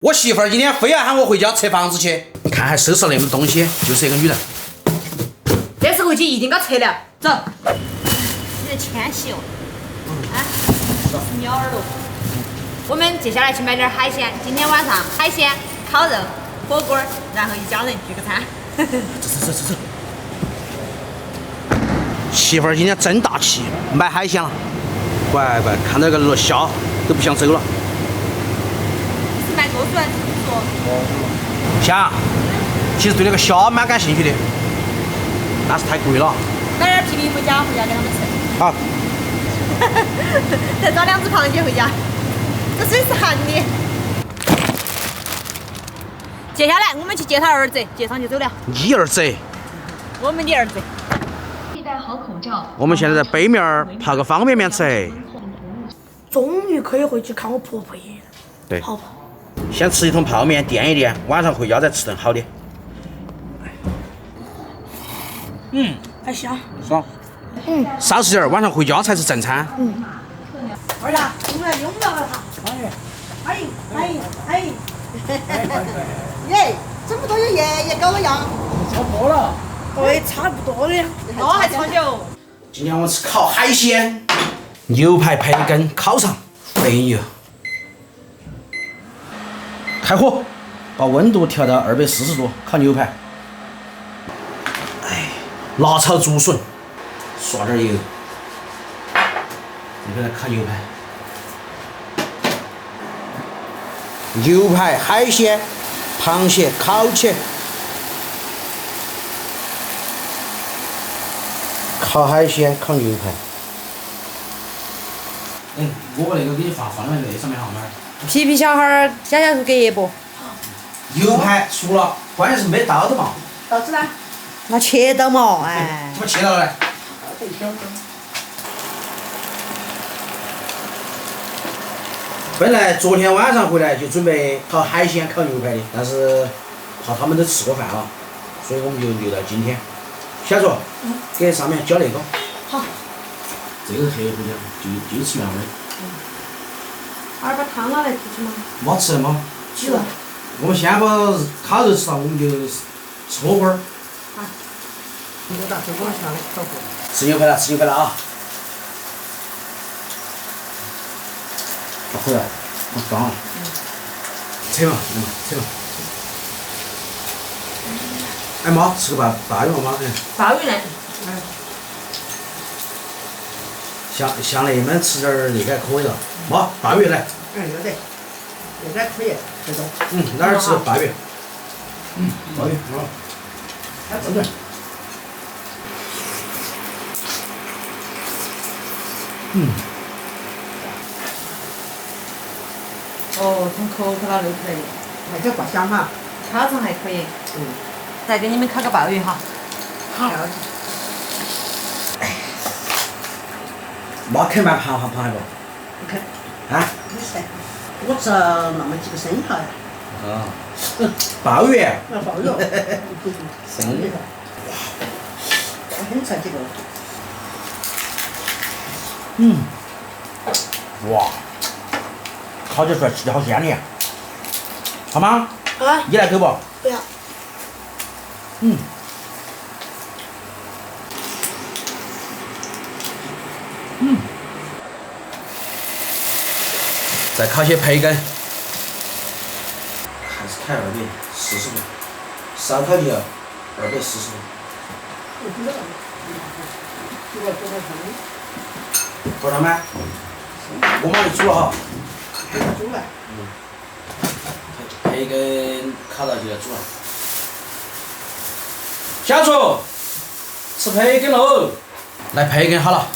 我媳妇儿今天非要喊我回家拆房子去，看还收拾那么东西，就是一个女人。这次回去一定给我拆了，走。你在迁徙哦，啊，是鸟耳朵。我们接下来去买点海鲜，今天晚上海鲜、烤肉、火锅，然后一家人聚个餐。走。媳妇儿今天真大气，买海鲜了。乖，看到个虾都不想走了。是买多少还是说？想，其实对那个虾蛮感兴趣的，但是太贵了。买点皮皮回家给他们吃。好，再找2只螃蟹回家，这水是寒的。接下来我们去接他儿子，接上就走了。你儿子。我们的儿子。戴好口罩。我们现在在北面儿泡个方便面吃。终于可以回去看我婆婆爷爷了。对，好吧。先吃一桶泡面垫一垫，晚上回家再吃顿好的。还香。爽。少吃点儿，晚上回家才是正餐。儿子，我们来拥抱他。哎。耶，这么多有爷爷跟我样。差不多了。对，差不多的。哦，还超久。今天我们吃烤海鲜，牛排、培根烤上，哎呦！开火，把温度调到240度，烤牛排。哎，辣炒竹笋，刷点油，这边来烤牛排。牛排、海鲜、螃蟹烤起。烤海鲜，烤牛排。我那个给你放在那上面好吗？皮皮小孩儿小小给一波。牛排熟了，关键是没刀的嘛。刀子呢？那切刀嘛，哎。怎么切到了呢？本来昨天晚上回来就准备烤海鲜、烤牛排的，但是怕他们都吃过饭了，所以我们就留到今天。小卓，给上面浇那个。好。这个是黑胡椒，就吃原味。儿把汤拿来出去吗？没吃的吗？吃了。我们先把烤肉吃了，我们就吃火锅儿。好。牛大这我下来烤火。吃牛排了啊！回来，我装了。扯嘛，扯嘛。哎妈，吃个鲅鱼嘛，鲍鱼呢？像那们吃点儿那个可以了。妈，鲅鱼来。有得，那个可以，这种。哪儿吃鲅鱼？鲅鱼，还真的。哦，从口口到流出来的，那就挂香哈。烤肠还可以。再给你们烤个鲍鱼哈。好。妈啃盘螃蟹不？不啃。啊？没事，我只那么几个生蚝呀。啊。鲍鱼。鲍鱼。生鱼。我很吃几个。哇，烤起出来吃的好鲜的，好吗？啊。你来给不？不要。再烤些培根，还是开240度，烧烤就要240度。多少吗？我帮你煮了哈。煮了。培根烤到就要煮了。小厨，吃培根喽！来，培根好了。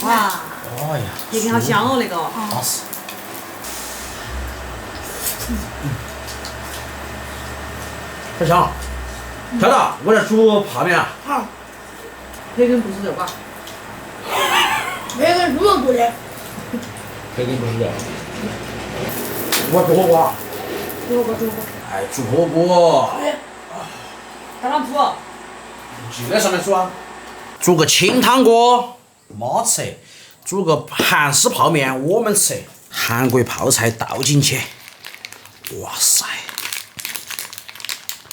哇，哎呀，培根好香哦，那个。巴适。太香了。小大，我在煮泡面啊。好。培根不是肉吧？那个猪肉做的。培根不是肉。我做火锅。煮火锅。哎，煮火锅。在哪煮？就在上面煮啊。煮个清汤锅，妈吃。煮个韩式泡面，我们吃。韩国泡菜倒进去，哇塞！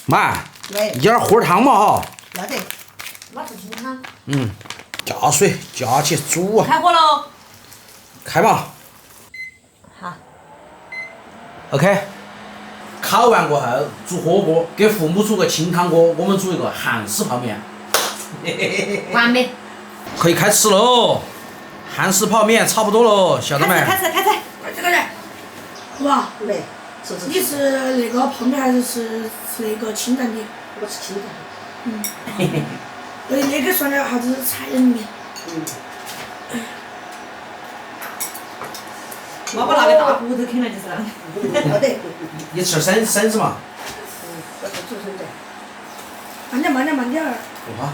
妈，喂，一点火汤嘛哈。要得。哪是清汤？加水，加起煮啊！开火喽！开嘛。好。 OK。烤完过后煮火锅，给父母煮个清汤锅，我们煮一个韩式泡面。完美。可以开吃喽！韩式泡面差不多喽，晓得没？开吃！快这个来。哇，喂，吃。你吃那个泡面还是吃那个清淡的？我吃清淡。那个算了啥子菜里面？妈把那个大骨头啃了就是了。要得。你吃生子嘛？我煮生的。慢点儿。不怕，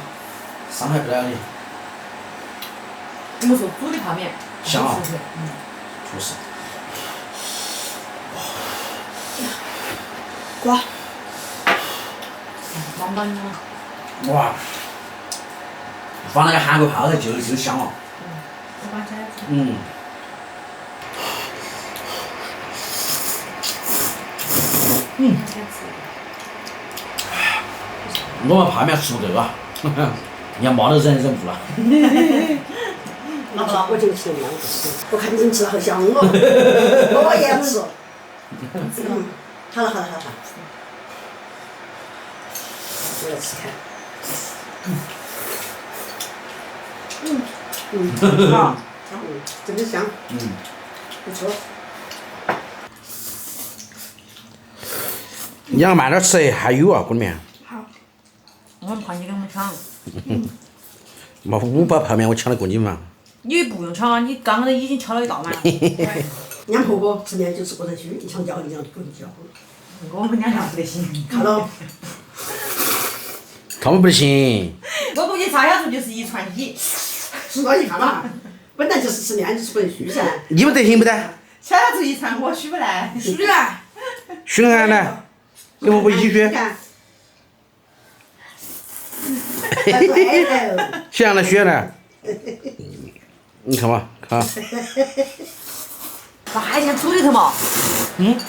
伤害不了你。我们说煮的泡面。香啊！确实。瓜。棒棒的。哇！放那个韩国泡菜就香了。我们泡面吃不够啊！你看妈都忍不了。我就吃那样吃，我看你们吃的好香哦，我也要吃。好了，我来吃看。好，真的香。不错。你要慢点吃，还有啊，锅里面。好。我们怕你跟我们抢。妈，我把泡面我抢得过你嘛？你不用抢啊，你刚刚已经敲了一大碗了。人家婆婆吃面就是不能虚，一想叫一样就不能叫。我们两下不得行。看到。他们不行。我估计插下去就是一串一。是吧？你看嘛，本来就是吃面就是不能虚噻。你们得行不得？插下去一串我虚不来。虚来。虚俺来，跟我一起虚。谁让他虚呢？你看嘛，看。把海鲜煮里头嘛。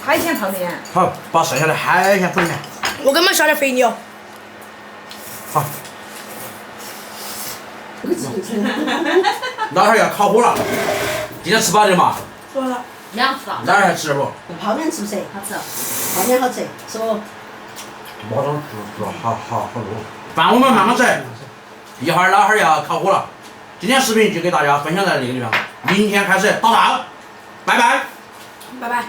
海鲜泡面。好，把剩下的海鲜煮里面。我给你们下点肥牛。好。哪会儿要烤火了？今天吃饱的嘛？说了。两吃了。哪会儿还吃不？泡面吃不吃？好吃。泡面好吃，是不？马上吃，好热。饭我们慢慢吃，一会儿老汉儿要烤火了。今天视频就给大家分享在这个地方，明天开始打造，拜拜。拜拜。